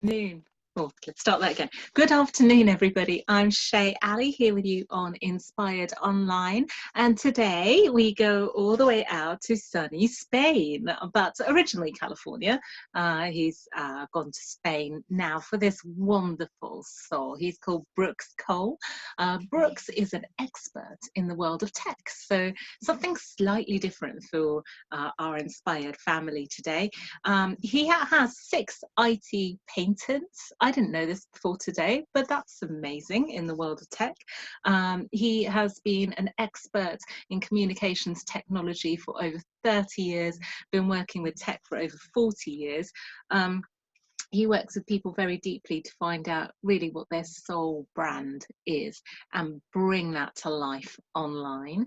Noon. Oh, let's start that again. Good afternoon, everybody. I'm Shay Ali here with you on Inspired Online. And today we go all the way out to sunny Spain, but originally California. He's gone to Spain now for this wonderful soul. He's called Brooks Cole. Brooks is an expert in the world of tech. So something slightly different for our Inspired family today. He has 6 IT patents. I didn't know this before today, but that's amazing in the world of tech. He has been an expert in communications technology for over 30 years, been working with tech for over 40 years. He works with people very deeply to find out really what their soul brand is and bring that to life online.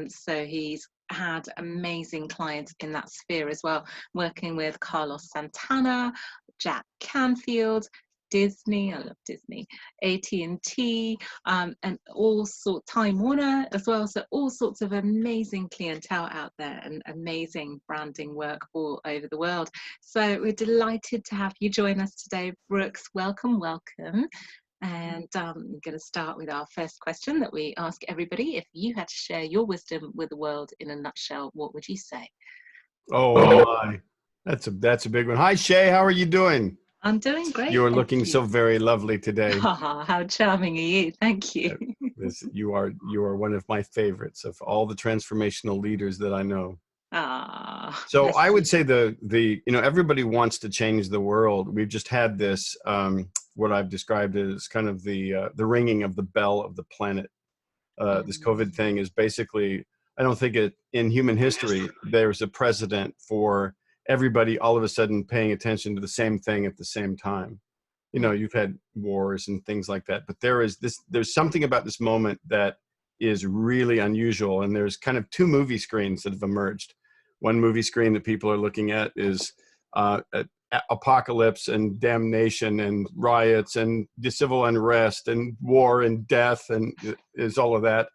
So he's had amazing clients in that sphere as well, working with Carlos Santana, Jack Canfield, Disney, I love Disney, AT&T, and all sorts, Time Warner as well. So all sorts of amazing clientele out there and amazing branding work all over the world. So we're delighted to have you join us today, Brooks. Welcome, welcome. And I'm going to start with our first question that we ask everybody. If you had to share your wisdom with the world in a nutshell, what would you say? Oh my, that's a big one. Hi Shay, how are you doing? I'm doing great. You're looking so very lovely today. Oh, how charming are you? Thank you. You are one of my favorites of all the transformational leaders that I know. So I would say everybody wants to change the world. We've just had this what I've described as kind of the ringing of the bell of the planet. This COVID thing is basically, I don't think in human history there's a precedent for everybody all of a sudden paying attention to the same thing at the same time. You know, you've had wars and things like that, but there's something about this moment that is really unusual. And there's kind of 2 movie screens that have emerged. One movie screen that people are looking at is apocalypse and damnation and riots and civil unrest and war and death and is all of that.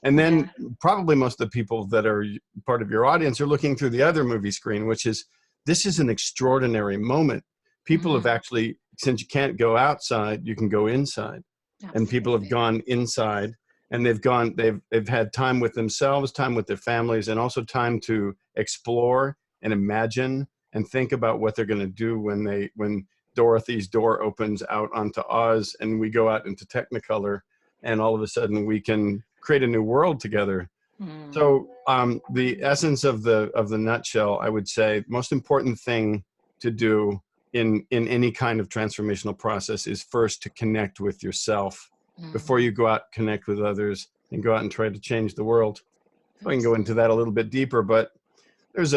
And then probably most of the people that are part of your audience are looking through the other movie screen, which is, this is an extraordinary moment. People have actually, since you can't go outside, you can go inside. Absolutely. And people have gone inside and they've had time with themselves, time with their families, and also time to explore and imagine and think about what they're going to do when Dorothy's door opens out onto Oz and we go out into Technicolor and all of a sudden we can create a new world together. So the essence of the nutshell, I would say, most important thing to do in any kind of transformational process is first to connect with yourself before you go out, connect with others, and go out and try to change the world. I can go into that a little bit deeper, but there's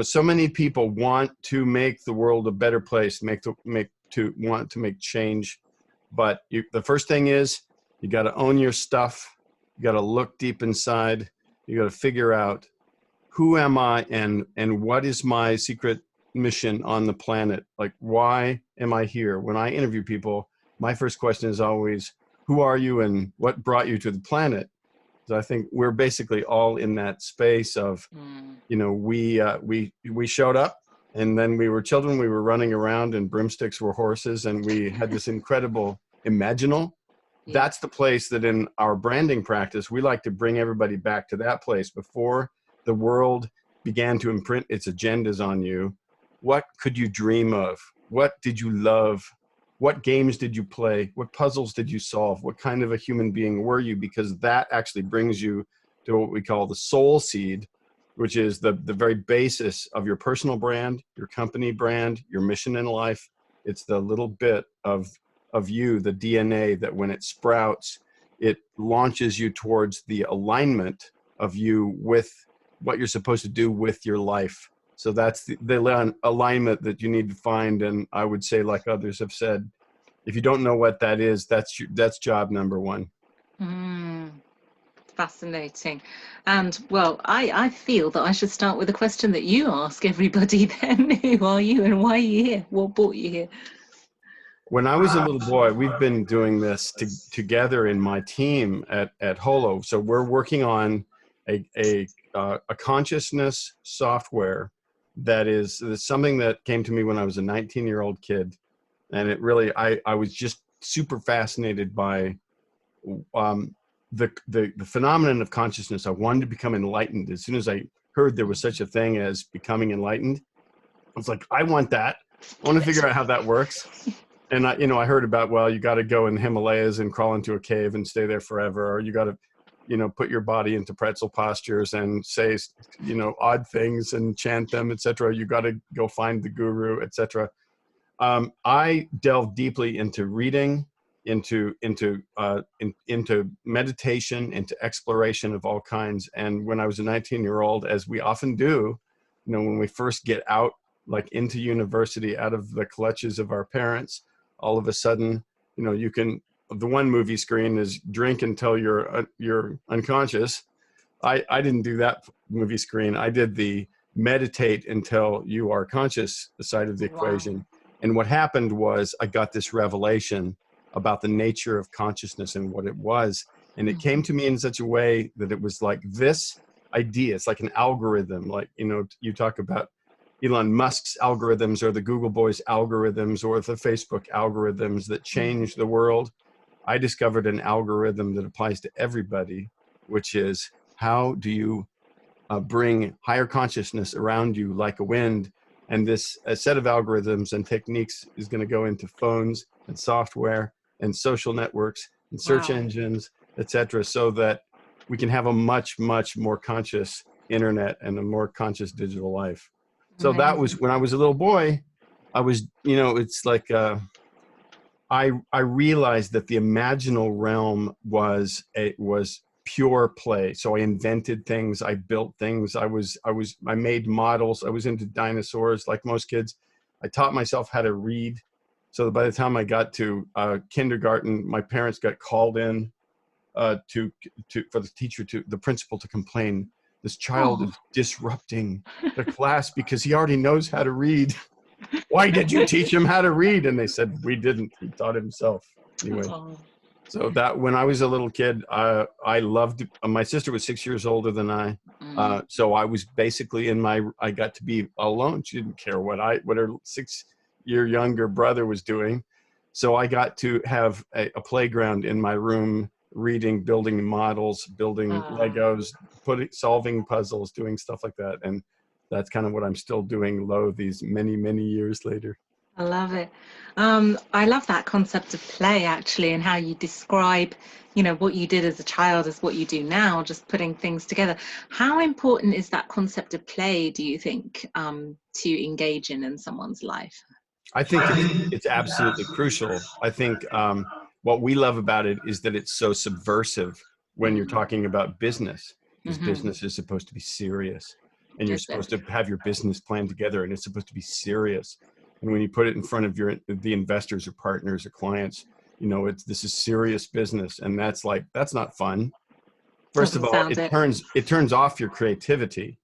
so many people want to make the world a better place, want to make change. But the first thing is you got to own your stuff. You got to look deep inside. You got to figure out, who am I and what is my secret mission on the planet? Like, why am I here? When I interview people, my first question is always, who are you and what brought you to the planet? So I think we're basically all in that space of, we showed up and then we were children, we were running around and broomsticks were horses and we had this incredible imaginal. That's the place that in our branding practice, we like to bring everybody back to that place before the world began to imprint its agendas on you. What could you dream of? What did you love? What games did you play? What puzzles did you solve? What kind of a human being were you? Because that actually brings you to what we call the soul seed, which is the very basis of your personal brand, your company brand, your mission in life. It's the little bit of you, the DNA, that when it sprouts, it launches you towards the alignment of you with what you're supposed to do with your life. So that's the alignment that you need to find. And I would say, like others have said, if you don't know what that is, that's job number 1. Fascinating. And well, I feel that I should start with a question that you ask everybody then. Who are you and why are you here? What brought you here? When I was a little boy, we've been doing this together in my team at Holo. So we're working on a consciousness software that is something that came to me when I was a 19-year-old kid And it really, I was just super fascinated by the phenomenon of consciousness. I wanted to become enlightened. As soon as I heard there was such a thing as becoming enlightened, I was like, I want that. I want to figure out how that works. And I heard about, well, you got to go in the Himalayas and crawl into a cave and stay there forever, or you got to, put your body into pretzel postures and say, odd things and chant them, etc. You got to go find the guru, etc. I delved deeply into reading, into meditation, into exploration of all kinds. And when I was a 19-year-old, as we often do, when we first get out, like into university, out of the clutches of our parents, all of a sudden, the one movie screen is drink until you're unconscious. I didn't do that movie screen. I did the meditate until you are conscious side of the equation. And what happened was I got this revelation about the nature of consciousness and what it was. And it came to me in such a way that it was like this idea. It's like an algorithm. Like, you talk about Elon Musk's algorithms or the Google Boys algorithms or the Facebook algorithms that change the world. I discovered an algorithm that applies to everybody, which is how do you bring higher consciousness around you like a wind. And this set of algorithms and techniques is going to go into phones and software and social networks and search engines, etc., so that we can have a much, much more conscious internet and a more conscious digital life. So that was when I was a little boy. I was, it's like I realized that the imaginal realm was pure play. So I invented things, I built things, I made models, I was into dinosaurs like most kids. I taught myself how to read. So that by the time I got to kindergarten, my parents got called in for the principal to complain. This child is disrupting the class because he already knows how to read. Why did you teach him how to read? And they said, we didn't. He taught himself. Anyway. So that when I was a little kid, I loved, my sister was 6 years older than I. So I was basically I got to be alone. She didn't care what her 6-year younger brother was doing. So I got to have a playground in my room, reading, building models, building Legos, solving puzzles, doing stuff like that. And that's kind of what I'm still doing these many, many years later. I love it. I love that concept of play, actually, and how you describe, what you did as a child as what you do now, just putting things together. How important is that concept of play, do you think, to engage in someone's life? I think it's absolutely crucial. I think what we love about it is that it's so subversive when you're talking about business, because business is supposed to be serious, and you're supposed to have your business plan together, and it's supposed to be serious. And when you put it in front of the investors or partners or clients, this is serious business, and that's not fun. First of all, it turns off your creativity.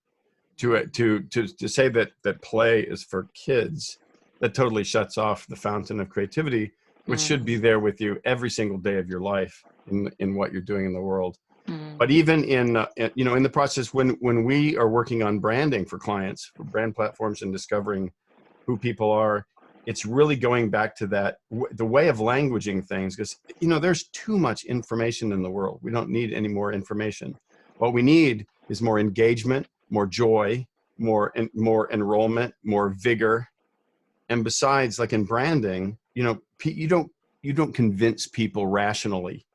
To say that play is for kids, that totally shuts off the fountain of creativity, which should be there with you every single day of your life in what you're doing in the world. But even in the process when we are working on branding for clients, for brand platforms, and discovering who people are, it's really going back to the way of languaging things, because there's too much information in the world. We don't need any more information. What we need is more engagement, more joy, more enrollment, more vigor. And besides, like in branding, you don't convince people rationally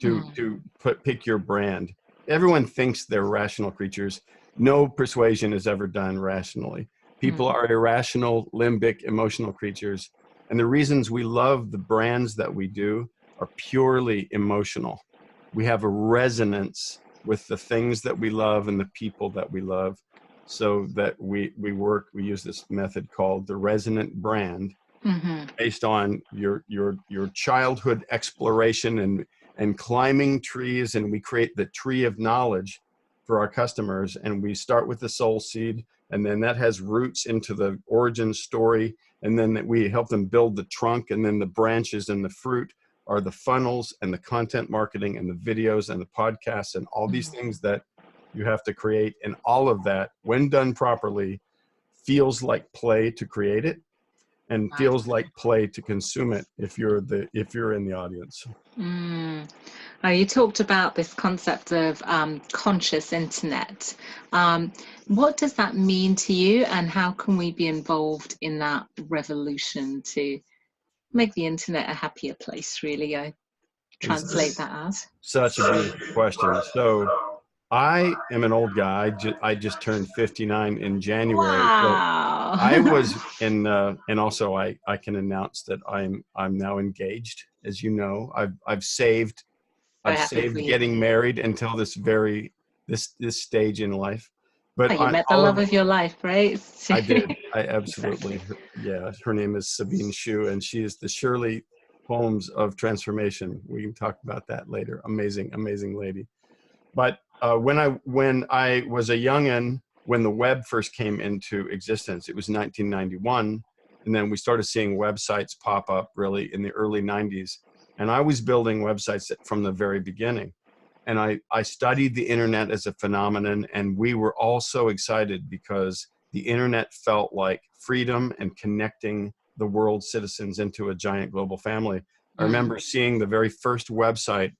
to pick your brand. Everyone thinks they're rational creatures. No persuasion is ever done rationally. People are irrational, limbic, emotional creatures. And the reasons we love the brands that we do are purely emotional. We have a resonance with the things that we love and the people that we love, so that we use this method called the Resonant Brand, based on your childhood exploration and climbing trees. And we create the tree of knowledge for our customers. And we start with the soul seed, and then that has roots into the origin story. And then we help them build the trunk, and then the branches and the fruit are the funnels and the content marketing and the videos and the podcasts and all these things that you have to create. And all of that, when done properly, feels like play to create it. and Right. feels like play to consume it if you're in the audience. Mm. You talked about this concept of conscious internet. What does that mean to you, and how can we be involved in that revolution to make the internet a happier place, really? I translate that as. Such a beautiful question. So I am an old guy. I just turned 59 in January. So Wow. I was in, and also I can announce that I'm now engaged. As you know, I've saved Very happy for you. getting married until this stage in life. But Oh, you on met the all love of of your life, right? I did. I absolutely, Exactly. yeah. Her name is Sabine Shu, and she is the Shirley Holmes of transformation. We can talk about that later. Amazing, amazing lady. But when I was a youngin, when the web first came into existence, it was 1991, and then we started seeing websites pop up really in the early 90s. And I was building websites from the very beginning. And I studied the internet as a phenomenon, and we were all so excited because the internet felt like freedom and connecting the world's citizens into a giant global family. I Mm. remember seeing the very first website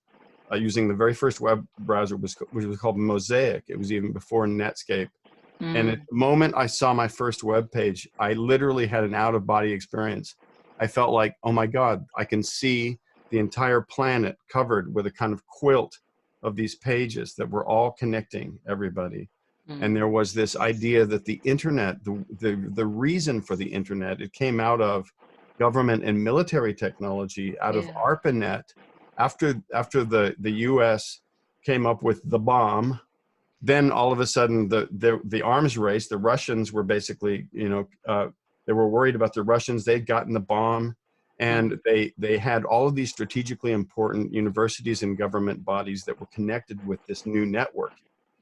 using the very first web browser, which was called Mosaic. It was even before Netscape. And at Mm. the moment I saw my first web page, I literally had an out-of-body experience. I felt like, oh my God, I can see the entire planet covered with a kind of quilt of these pages that were all connecting everybody. And Mm. there was this idea that the internet, the reason for the internet, it came out of government and military technology, out of Yeah. ARPANET, after the US came up with the bomb. Then all of a sudden the arms race, the Russians were basically, they were worried about the Russians. They'd gotten the bomb, Mm. and they had all of these strategically important universities and government bodies that were connected with this new network.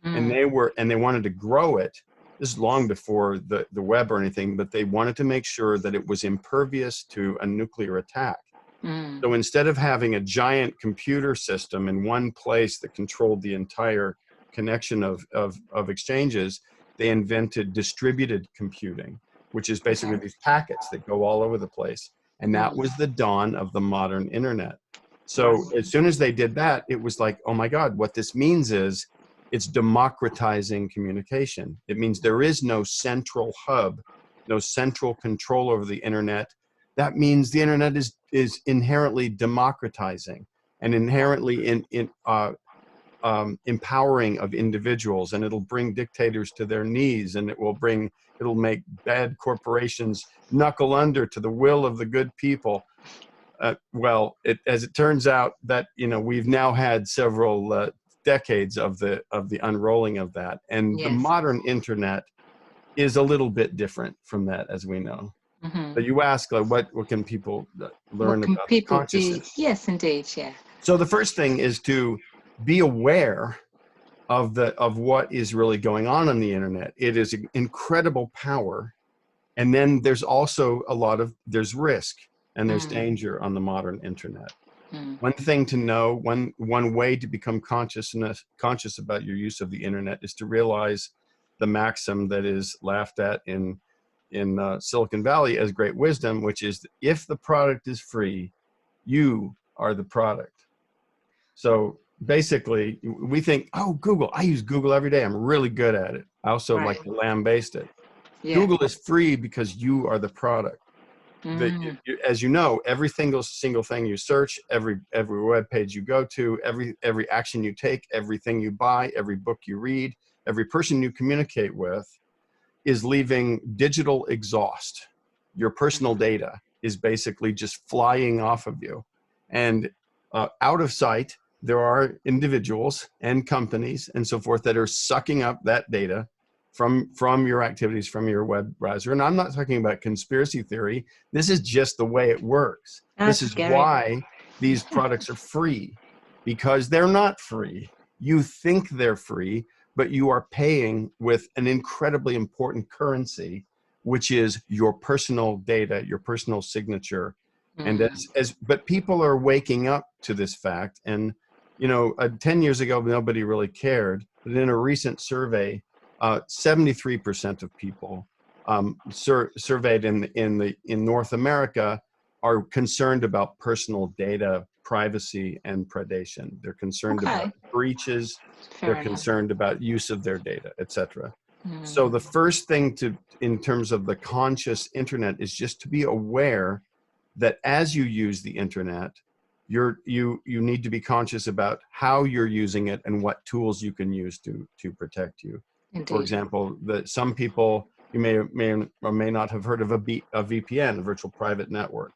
And Mm. they wanted to grow it. This is long before the web or anything, but they wanted to make sure that it was impervious to a nuclear attack. Mm. So instead of having a giant computer system in one place that controlled the entire connection of exchanges, they invented distributed computing, which is basically Okay. these packets that go all over the place. And that Mm. was the dawn of the modern internet. So Right. as soon as they did that, it was like, oh my God, what this means is it's democratizing communication. It means there is no central hub, no central control over the internet. That means the internet is inherently democratizing and inherently empowering of individuals, and it'll bring dictators to their knees, and it'll make bad corporations knuckle under to the will of the good people. As it turns out, that we've now had several decades of the unrolling of that, and the Yes. modern internet is a little bit different from that, as we know. Hmm. But you ask, like, what can people What learn can about the people do? consciousness? Yes, indeed. Yeah. So the first thing is to be aware of what is really going on the internet. It is an incredible power, and then there's also there's risk and there's Mm. danger on the modern internet. Mm. One thing to know, one way to become conscious about your use of the internet is to realize the maxim that is laughed at in Silicon Valley as great wisdom, which is, if the product is free, you are the product. So basically, we think, oh, Google, I use Google every day. I'm really good at it. I also Right. like to lambaste it. Yeah. Google is free because you are the product. Mm. As you know, every single thing you search, every web page you go to, every action you take, everything you buy, every book you read, every person you communicate with is leaving digital exhaust. Your personal data is basically just flying off of you. And out of sight, there are individuals and companies and so forth that are sucking up that data from your activities, from your web browser. And I'm not talking about conspiracy theory. This is just the way it works. This That's is scary. why these products are free, because they're not free. You think they're free, but you are paying with an incredibly important currency, which is your personal data, your personal signature. And Mm. but people are waking up to this fact. And 10 years ago, nobody really cared. But in a recent survey, 73% of people surveyed in North America are concerned about personal data privacy and predation. They're concerned about breaches. They're concerned about use of their data, etc. So the first thing in terms of the conscious internet is just to be aware that as you use the internet, you need to be conscious about how you're using it and what tools you can use to protect you. Indeed. For example, that some people, you may or may not have heard of a VPN, a virtual private network.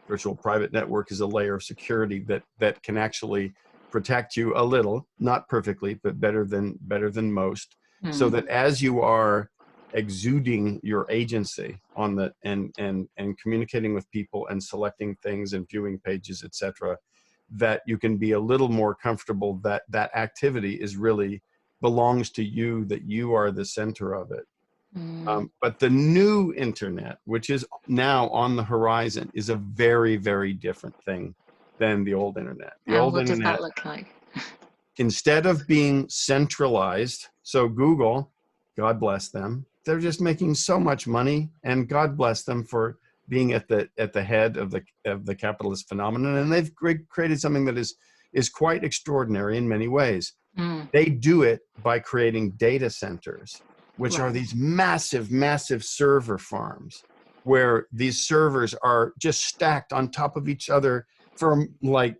Virtual private network is a layer of security that can actually protect you a little, not perfectly, but better than most. So that as you are exuding your agency on the and communicating with people and selecting things and viewing pages, etc., that you can be a little more comfortable that that activity is really belongs to you, that you are the center of it. But the new internet, which is now on the horizon, is a very, very different thing than the old internet. The old what internet, does that look like? Instead of being centralized, so Google, God bless them, they're just making so much money, and God bless them for being at the head of the capitalist phenomenon, and they've created something that is quite extraordinary in many ways. They do it by creating data centers, which are these massive, massive server farms, where these servers are just stacked on top of each other for like,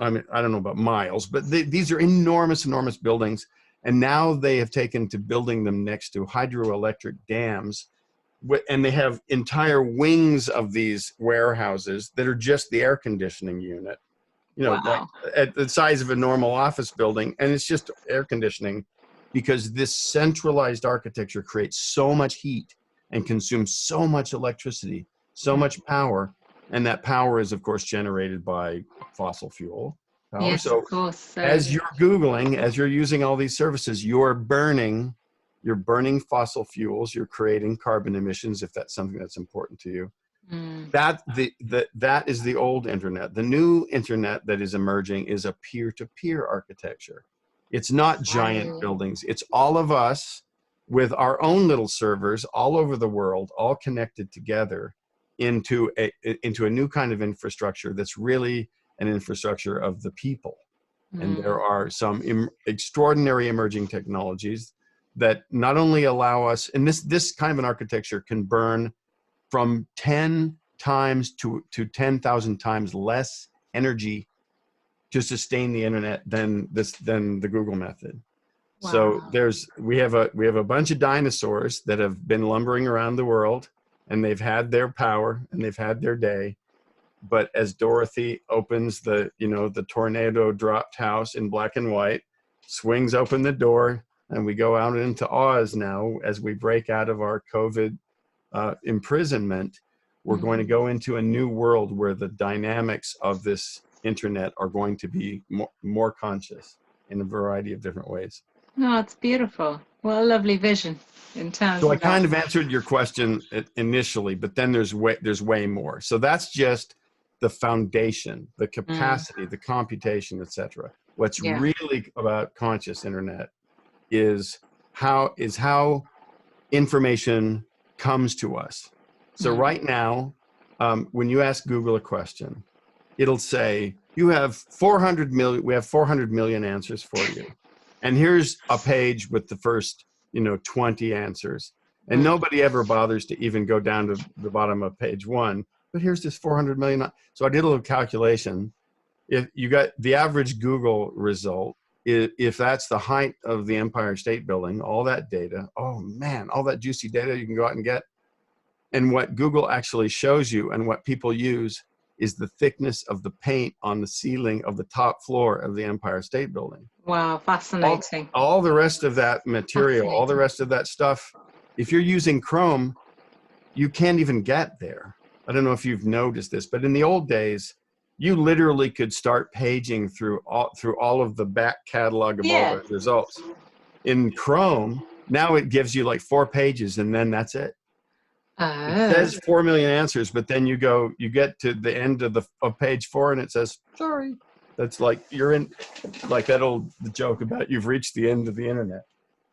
I mean, I don't know about miles, but these are enormous, enormous buildings. And now they have taken to building them next to hydroelectric dams. And they have entire wings of these warehouses that are just the air conditioning unit, you know, like at the size of a normal office building. And it's just air conditioning, because this centralized architecture creates so much heat and consumes so much electricity, so much power. And that power is, of course, generated by fossil fuel power. Yes, so of course. as you're Googling, as you're using all these services, you're burning fossil fuels, you're creating carbon emissions, if that's something that's important to you. That is the old internet. The new internet that is emerging is a peer-to-peer architecture. It's not giant buildings. It's all of us with our own little servers all over the world, all connected together into a new kind of infrastructure that's really an infrastructure of the people. And there are some extraordinary emerging technologies that not only allow us, and this kind of an architecture can burn from 10 times to 10,000 times less energy to sustain the internet than the Google method. Wow. So we have a bunch of dinosaurs that have been lumbering around the world, and they've had their power and they've had their day. But as Dorothy opens the tornado dropped house in black and white, swings open the door, and we go out into Oz now as we break out of our COVID imprisonment, we're going to go into a new world where the dynamics of this internet are going to be more conscious in a variety of different ways. No, it's beautiful. What a lovely vision in terms So of I kind of answered your question initially, but then there's way more. So that's just the foundation, the capacity, the computation, etc. What's really about conscious internet is how information comes to us. So right now, when you ask Google a question, it'll say, we have 400 million answers for you. And here's a page with the first, 20 answers. And nobody ever bothers to even go down to the bottom of page 1. But here's this 400 million. So I did a little calculation. If you got the average Google result, if that's the height of the Empire State Building, all that data, oh man, all that juicy data you can go out and get. And what Google actually shows you and what people use is the thickness of the paint on the ceiling of the top floor of the Empire State Building. Wow, fascinating. All the rest of that material, all the rest of that stuff, if you're using Chrome, you can't even get there. I don't know if you've noticed this, but in the old days, you literally could start paging through all of the back catalog of all the results. In Chrome, now it gives you like 4 pages and then that's it. It says 4 million answers, but then you get to the end of page 4 and it says, sorry. That's like, you're in, like that old joke about you've reached the end of the internet.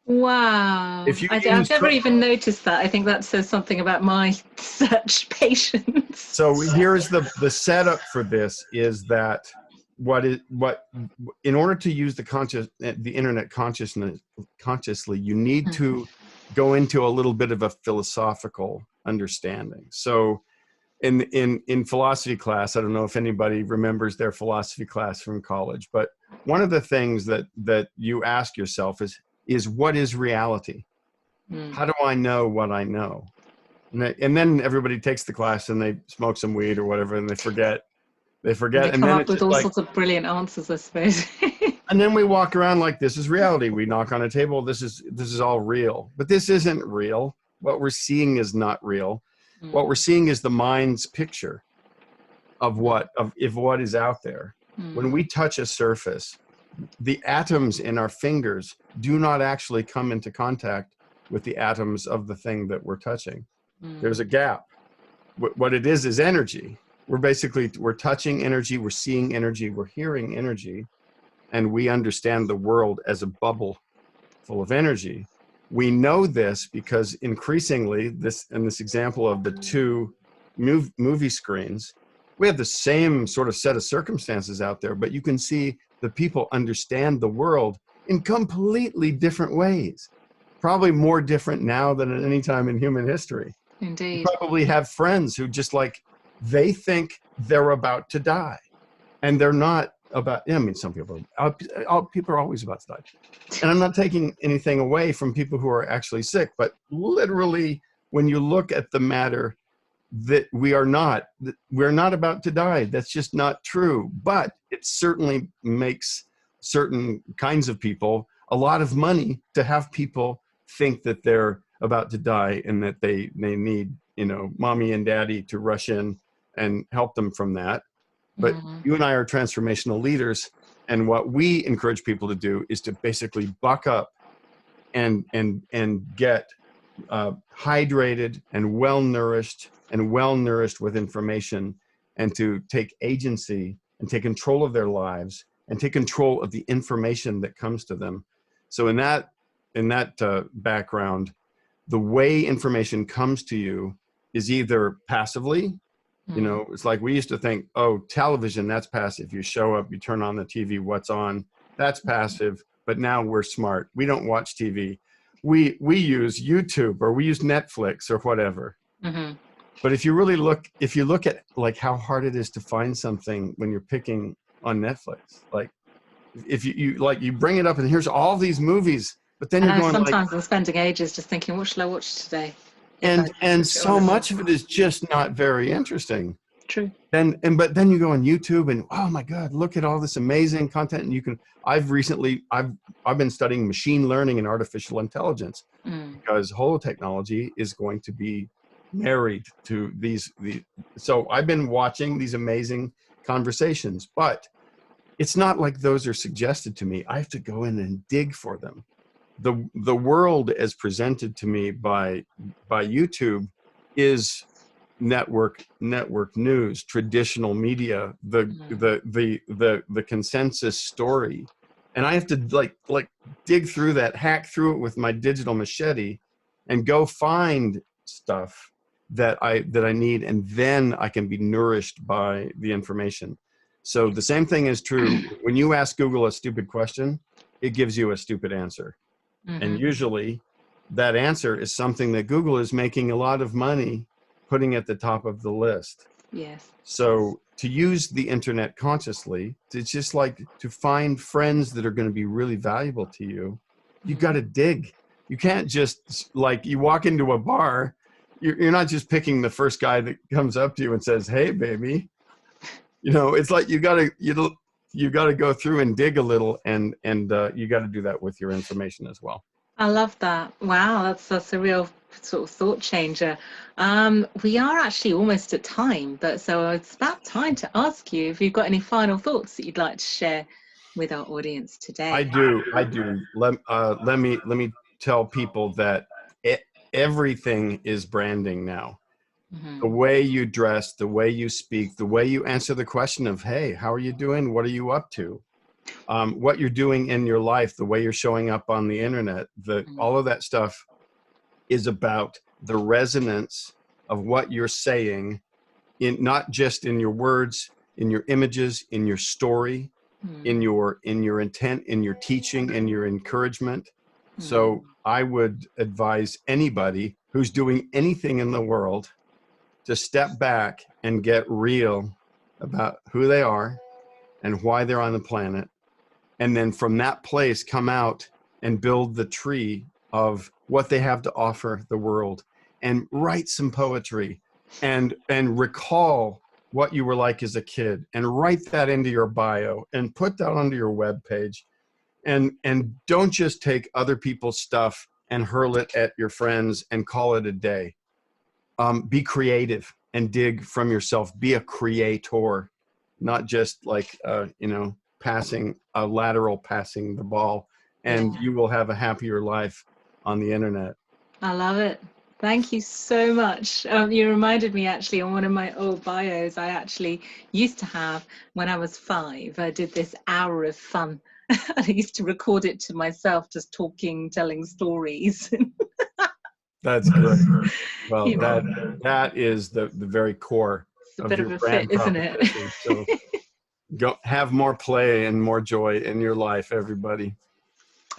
Wow. If you I've use never even noticed that. I think that says something about my search patience. So here's the setup for this is that what in order to use the internet consciously, you need to go into a little bit of a philosophical understanding. So in philosophy class, I don't know if anybody remembers their philosophy class from college, but one of the things that you ask yourself is what is reality? How do I know what I know? And then everybody takes the class and they smoke some weed or whatever, and they forget, And they and come then up it's with just all like, sorts of brilliant answers, I suppose. and then we walk around like this is reality. We knock on a table. This is all real, but this isn't real. What we're seeing is not real. What we're seeing is the mind's picture of what is out there. When we touch a surface, the atoms in our fingers do not actually come into contact with the atoms of the thing that we're touching. There's a gap. What it is energy. We're touching energy, we're seeing energy, we're hearing energy, and we understand the world as a bubble full of energy. We know this because increasingly, in this example of the two movie screens, we have the same sort of set of circumstances out there, but you can see the people understand the world in completely different ways. Probably more different now than at any time in human history. You Indeed. probably have friends who just like, they think they're about to die, and they're not about, I mean, some people are always about to die. And I'm not taking anything away from people who are actually sick, but literally when you look at the matter, that we're not about to die. That's just not true. But it certainly makes certain kinds of people a lot of money to have people think that they're about to die and that they need, mommy and daddy to rush in and help them from that. But you and I are transformational leaders, and what we encourage people to do is to basically buck up and get hydrated and well-nourished with information, and to take agency and take control of their lives and take control of the information that comes to them. So in that background, the way information comes to you is either passively, it's like we used to think, oh, television, that's passive. You show up, you turn on the TV, what's on? That's passive. But now we're smart. We don't watch TV. We use YouTube, or we use Netflix or whatever. But if you look at like how hard it is to find something when you're picking on Netflix, like if you bring it up and here's all these movies, but then you're going sometimes I'm spending ages just thinking, what shall I watch today? And so much of it is just not very interesting. True. But then you go on YouTube and, oh my God, look at all this amazing content. And I've been studying machine learning and artificial intelligence because holotechnology is going to be married to these. So I've been watching these amazing conversations, but it's not like those are suggested to me. I have to go in and dig for them. The world as presented to me by YouTube is network news, traditional media, the consensus story, and I have to like dig through that, hack through it with my digital machete, and go find stuff that I need, and then I can be nourished by the information. So the same thing is true when you ask Google a stupid question, it gives you a stupid answer. And usually that answer is something that Google is making a lot of money putting at the top of the list. Yes. So to use the internet consciously, it's just like to find friends that are going to be really valuable to you. You got to dig. You can't just, like, you walk into a bar, you're not just picking the first guy that comes up to you and says, hey, baby. It's like you got to go through and dig a little, and you got to do that with your information as well. I love that. Wow, that's a real sort of thought changer. We are actually almost at time, but so it's about time to ask you if you've got any final thoughts that you'd like to share with our audience today. I do. Let me tell people that everything is branding now. The way you dress, the way you speak, the way you answer the question of, hey, how are you doing? What are you up to? what you're doing in your life, the way you're showing up on the internet, all of that stuff is about the resonance of what you're saying, in not just in your words, in your images, in your story, in your intent, in your teaching, in your encouragement. So I would advise anybody who's doing anything in the world to step back and get real about who they are and why they're on the planet. And then from that place, come out and build the tree of what they have to offer the world, and write some poetry, and recall what you were like as a kid, and write that into your bio and put that onto your webpage. And don't just take other people's stuff and hurl it at your friends and call it a day. Be creative and dig from yourself. Be a creator, not just like, passing the ball, and you will have a happier life on the internet. I love it. Thank you so much. You reminded me, actually, on one of my old bios I actually used to have when I was 5. I did this hour of fun. I used to record it to myself, just talking, telling stories. That's great. Well, that is the very core It's a bit your of a brand fit, isn't it? So go have more play and more joy in your life, everybody.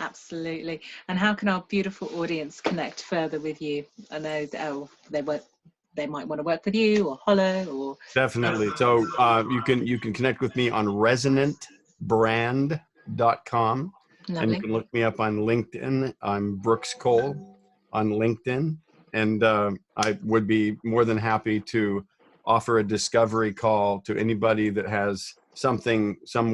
Absolutely. And how can our beautiful audience connect further with you? I know they might want to work with you or Hollow or definitely. So you can connect with me on resonantbrand.com. Lovely. And you can look me up on LinkedIn. I'm Brooks Cole on LinkedIn, and I would be more than happy to offer a discovery call to anybody that has some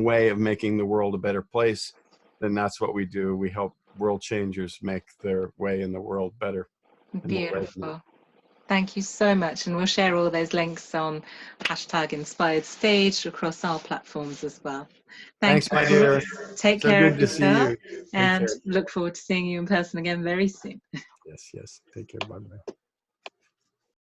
way of making the world a better place. Then that's what we do. We help world changers make their way in the world better. Beautiful. Thank you so much. And we'll share all those links on #InspiredStage across our platforms as well. Thanks, my dear. Take so care good of to see yourself, you. and look forward to seeing you in person again very soon. Yes. Take care. Bye-bye.